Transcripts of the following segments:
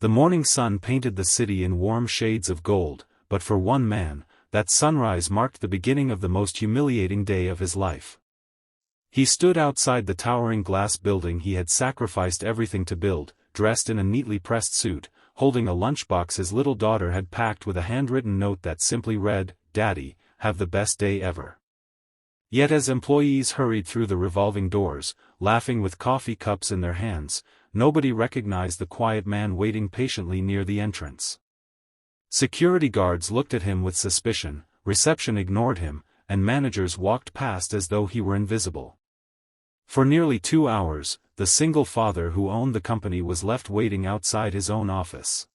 The morning sun painted the city in warm shades of gold, but for one man, that sunrise marked the beginning of the most humiliating day of his life. He stood outside the towering glass building he had sacrificed everything to build, dressed in a neatly pressed suit, holding a lunchbox his little daughter had packed with a handwritten note that simply read, "Daddy, have the best day ever." Yet as employees hurried through the revolving doors, laughing with coffee cups in their hands, nobody recognized the quiet man waiting patiently near the entrance. Security guards looked at him with suspicion, reception ignored him, and managers walked past as though he were invisible. For nearly 2 hours, the single father who owned the company was left waiting outside his own office.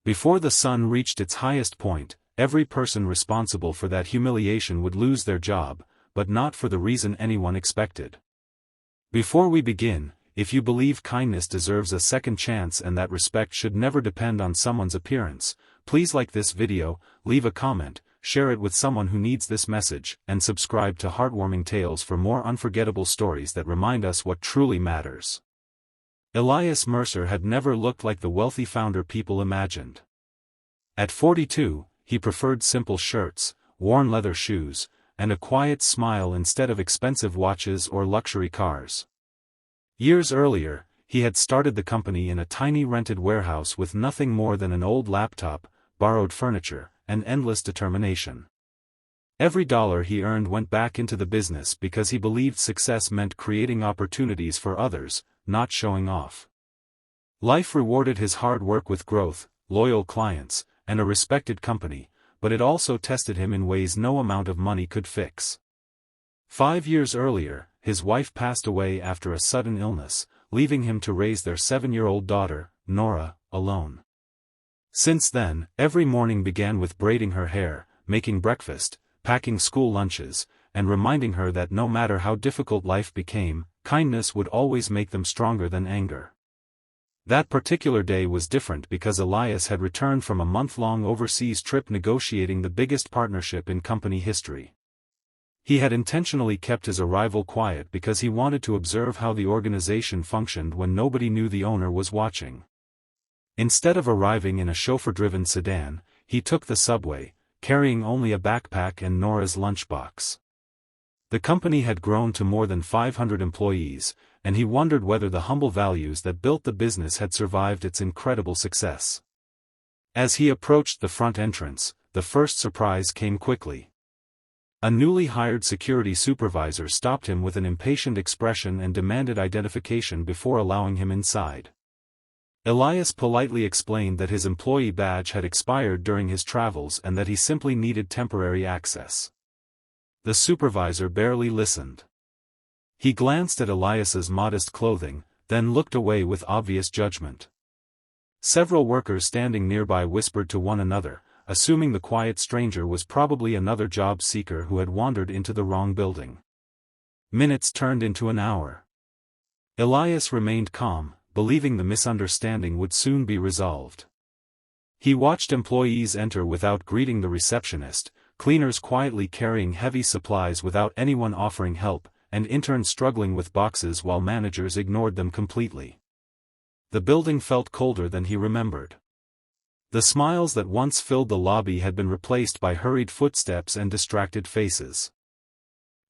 Before the sun reached its highest point, every person responsible for that humiliation would lose their job, but not for the reason anyone expected. Before we begin, if you believe kindness deserves a second chance and that respect should never depend on someone's appearance, please like this video, leave a comment, share it with someone who needs this message, and subscribe to Heartwarming Tales for more unforgettable stories that remind us what truly matters. Elias Mercer had never looked like the wealthy founder people imagined. At 42, he preferred simple shirts, worn leather shoes, and a quiet smile instead of expensive watches or luxury cars. Years earlier, he had started the company in a tiny rented warehouse with nothing more than an old laptop, borrowed furniture, and endless determination. Every dollar he earned went back into the business because he believed success meant creating opportunities for others, not showing off. Life rewarded his hard work with growth, loyal clients, and a respected company, but it also tested him in ways no amount of money could fix. 5 years earlier, his wife passed away after a sudden illness, leaving him to raise their 7-year-old daughter, Nora, alone. Since then, every morning began with braiding her hair, making breakfast, packing school lunches, and reminding her that no matter how difficult life became, kindness would always make them stronger than anger. That particular day was different because Elias had returned from a month-long overseas trip negotiating the biggest partnership in company history. He had intentionally kept his arrival quiet because he wanted to observe how the organization functioned when nobody knew the owner was watching. Instead of arriving in a chauffeur-driven sedan, he took the subway, carrying only a backpack and Nora's lunchbox. The company had grown to more than 500 employees, and he wondered whether the humble values that built the business had survived its incredible success. As he approached the front entrance, the first surprise came quickly. A newly hired security supervisor stopped him with an impatient expression and demanded identification before allowing him inside. Elias politely explained that his employee badge had expired during his travels and that he simply needed temporary access. The supervisor barely listened. He glanced at Elias's modest clothing, then looked away with obvious judgment. Several workers standing nearby whispered to one another, assuming the quiet stranger was probably another job seeker who had wandered into the wrong building. Minutes turned into an hour. Elias remained calm, believing the misunderstanding would soon be resolved. He watched employees enter without greeting the receptionist, cleaners quietly carrying heavy supplies without anyone offering help, and interns struggling with boxes while managers ignored them completely. The building felt colder than he remembered. The smiles that once filled the lobby had been replaced by hurried footsteps and distracted faces.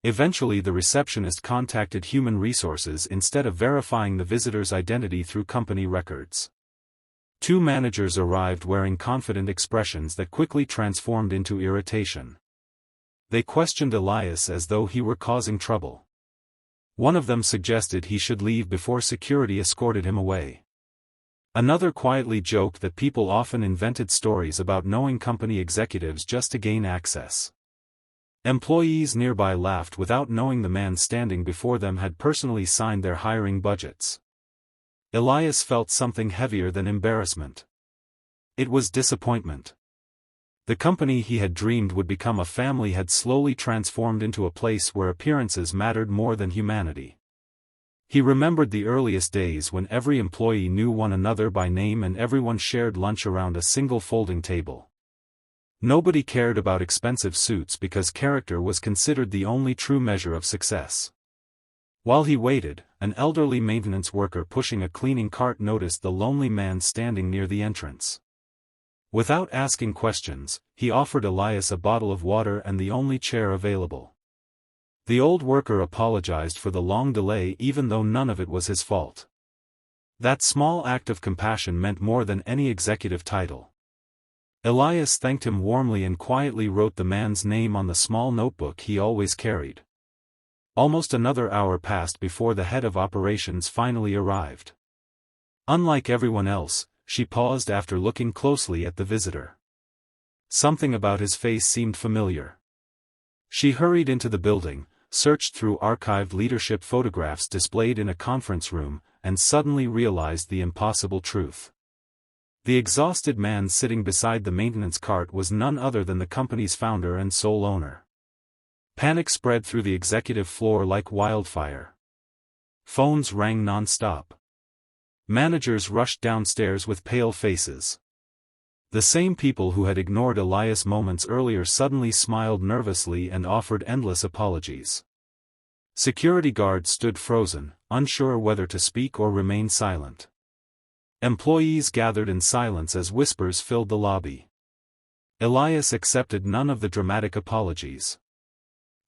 Eventually the receptionist contacted human resources instead of verifying the visitor's identity through company records. 2 managers arrived wearing confident expressions that quickly transformed into irritation. They questioned Elias as though he were causing trouble. One of them suggested he should leave before security escorted him away. Another quietly joked that people often invented stories about knowing company executives just to gain access. Employees nearby laughed without knowing the man standing before them had personally signed their hiring budgets. Elias felt something heavier than embarrassment. It was disappointment. The company he had dreamed would become a family had slowly transformed into a place where appearances mattered more than humanity. He remembered the earliest days when every employee knew one another by name and everyone shared lunch around a single folding table. Nobody cared about expensive suits because character was considered the only true measure of success. While he waited, an elderly maintenance worker pushing a cleaning cart noticed the lonely man standing near the entrance. Without asking questions, he offered Elias a bottle of water and the only chair available. The old worker apologized for the long delay even though none of it was his fault. That small act of compassion meant more than any executive title. Elias thanked him warmly and quietly wrote the man's name on the small notebook he always carried. Almost another hour passed before the head of operations finally arrived. Unlike everyone else, she paused after looking closely at the visitor. Something about his face seemed familiar. She hurried into the building, searched through archived leadership photographs displayed in a conference room, and suddenly realized the impossible truth. The exhausted man sitting beside the maintenance cart was none other than the company's founder and sole owner. Panic spread through the executive floor like wildfire. Phones rang non-stop. Managers rushed downstairs with pale faces. The same people who had ignored Elias moments earlier suddenly smiled nervously and offered endless apologies. Security guards stood frozen, unsure whether to speak or remain silent. Employees gathered in silence as whispers filled the lobby. Elias accepted none of the dramatic apologies.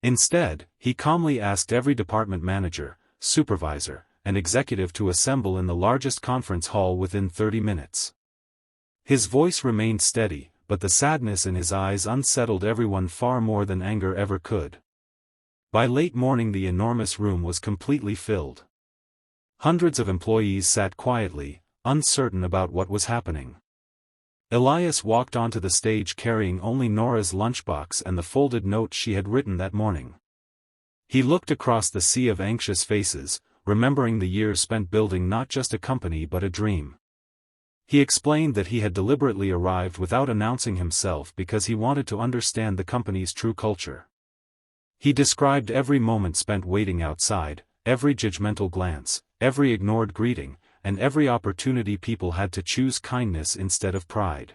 Instead, he calmly asked every department manager, supervisor, and executive to assemble in the largest conference hall within 30 minutes. His voice remained steady, but the sadness in his eyes unsettled everyone far more than anger ever could. By late morning the enormous room was completely filled. Hundreds of employees sat quietly, uncertain about what was happening. Elias walked onto the stage carrying only Nora's lunchbox and the folded note she had written that morning. He looked across the sea of anxious faces, remembering the years spent building not just a company but a dream. He explained that he had deliberately arrived without announcing himself because he wanted to understand the company's true culture. He described every moment spent waiting outside, every judgmental glance, every ignored greeting, and every opportunity people had to choose kindness instead of pride.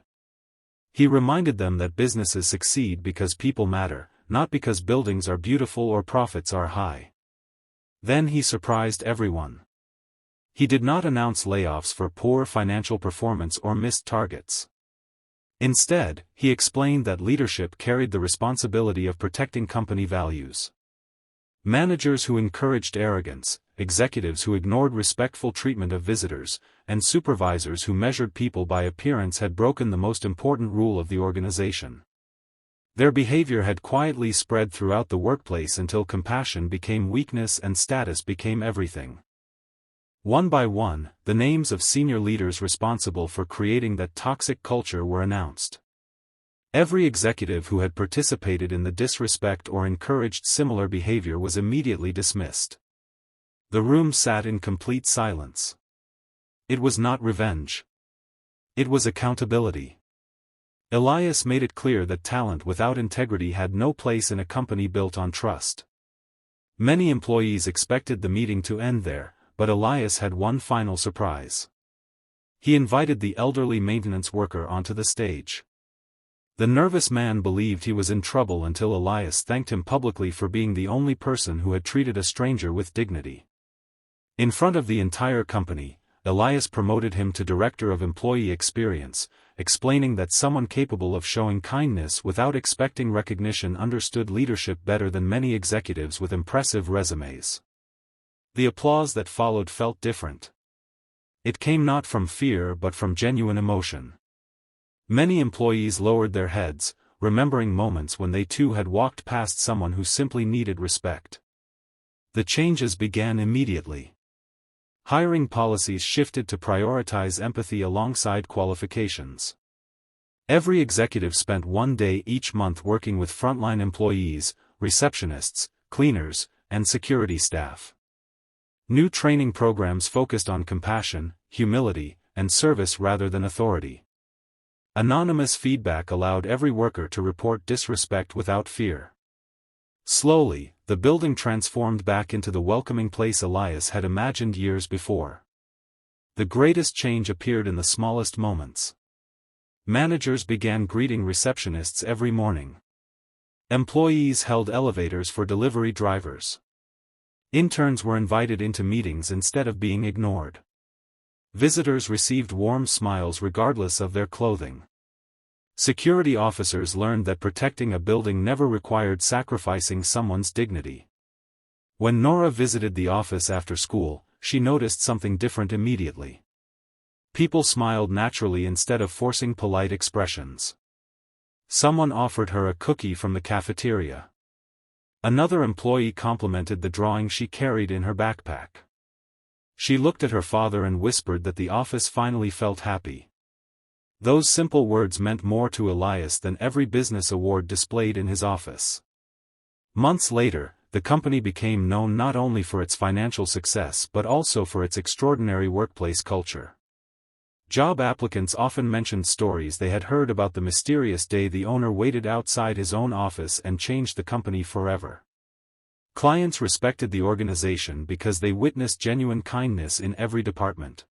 He reminded them that businesses succeed because people matter, not because buildings are beautiful or profits are high. Then he surprised everyone. He did not announce layoffs for poor financial performance or missed targets. Instead, he explained that leadership carried the responsibility of protecting company values. Managers who encouraged arrogance, executives who ignored respectful treatment of visitors, and supervisors who measured people by appearance had broken the most important rule of the organization. Their behavior had quietly spread throughout the workplace until compassion became weakness and status became everything. One by one, the names of senior leaders responsible for creating that toxic culture were announced. Every executive who had participated in the disrespect or encouraged similar behavior was immediately dismissed. The room sat in complete silence. It was not revenge. It was accountability. Elias made it clear that talent without integrity had no place in a company built on trust. Many employees expected the meeting to end there, but Elias had one final surprise. He invited the elderly maintenance worker onto the stage. The nervous man believed he was in trouble until Elias thanked him publicly for being the only person who had treated a stranger with dignity. In front of the entire company, Elias promoted him to Director of Employee Experience, explaining that someone capable of showing kindness without expecting recognition understood leadership better than many executives with impressive resumes. The applause that followed felt different. It came not from fear but from genuine emotion. Many employees lowered their heads, remembering moments when they too had walked past someone who simply needed respect. The changes began immediately. Hiring policies shifted to prioritize empathy alongside qualifications. Every executive spent one day each month working with frontline employees, receptionists, cleaners, and security staff. New training programs focused on compassion, humility, and service rather than authority. Anonymous feedback allowed every worker to report disrespect without fear. Slowly, the building transformed back into the welcoming place Elias had imagined years before. The greatest change appeared in the smallest moments. Managers began greeting receptionists every morning. Employees held elevators for delivery drivers. Interns were invited into meetings instead of being ignored. Visitors received warm smiles regardless of their clothing. Security officers learned that protecting a building never required sacrificing someone's dignity. When Nora visited the office after school, she noticed something different immediately. People smiled naturally instead of forcing polite expressions. Someone offered her a cookie from the cafeteria. Another employee complimented the drawing she carried in her backpack. She looked at her father and whispered that the office finally felt happy. Those simple words meant more to Elias than every business award displayed in his office. Months later, the company became known not only for its financial success but also for its extraordinary workplace culture. Job applicants often mentioned stories they had heard about the mysterious day the owner waited outside his own office and changed the company forever. Clients respected the organization because they witnessed genuine kindness in every department.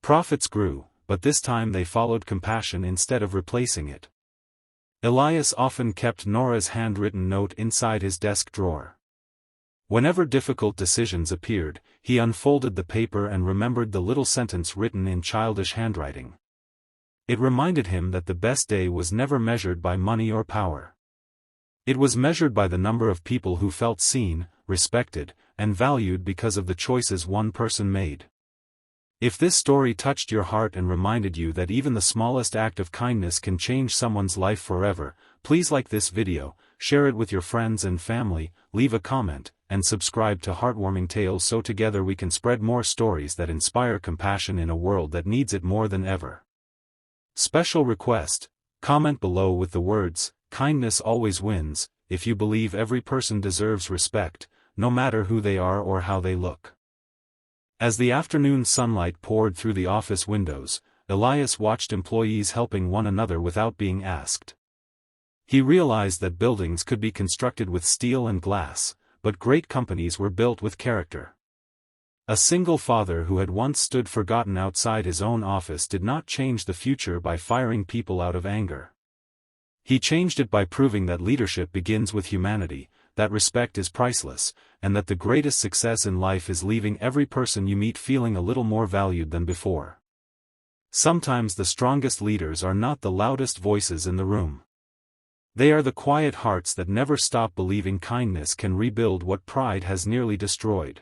Profits grew, but this time they followed compassion instead of replacing it. Elias often kept Nora's handwritten note inside his desk drawer. Whenever difficult decisions appeared, he unfolded the paper and remembered the little sentence written in childish handwriting. It reminded him that the best day was never measured by money or power. It was measured by the number of people who felt seen, respected, and valued because of the choices one person made. If this story touched your heart and reminded you that even the smallest act of kindness can change someone's life forever, please like this video, share it with your friends and family, leave a comment, and subscribe to Heartwarming Tales so together we can spread more stories that inspire compassion in a world that needs it more than ever. Special request: comment below with the words, "Kindness always wins," if you believe every person deserves respect, no matter who they are or how they look. As the afternoon sunlight poured through the office windows, Elias watched employees helping one another without being asked. He realized that buildings could be constructed with steel and glass, but great companies were built with character. A single father who had once stood forgotten outside his own office did not change the future by firing people out of anger. He changed it by proving that leadership begins with humanity, that respect is priceless, and that the greatest success in life is leaving every person you meet feeling a little more valued than before. Sometimes the strongest leaders are not the loudest voices in the room. They are the quiet hearts that never stop believing kindness can rebuild what pride has nearly destroyed.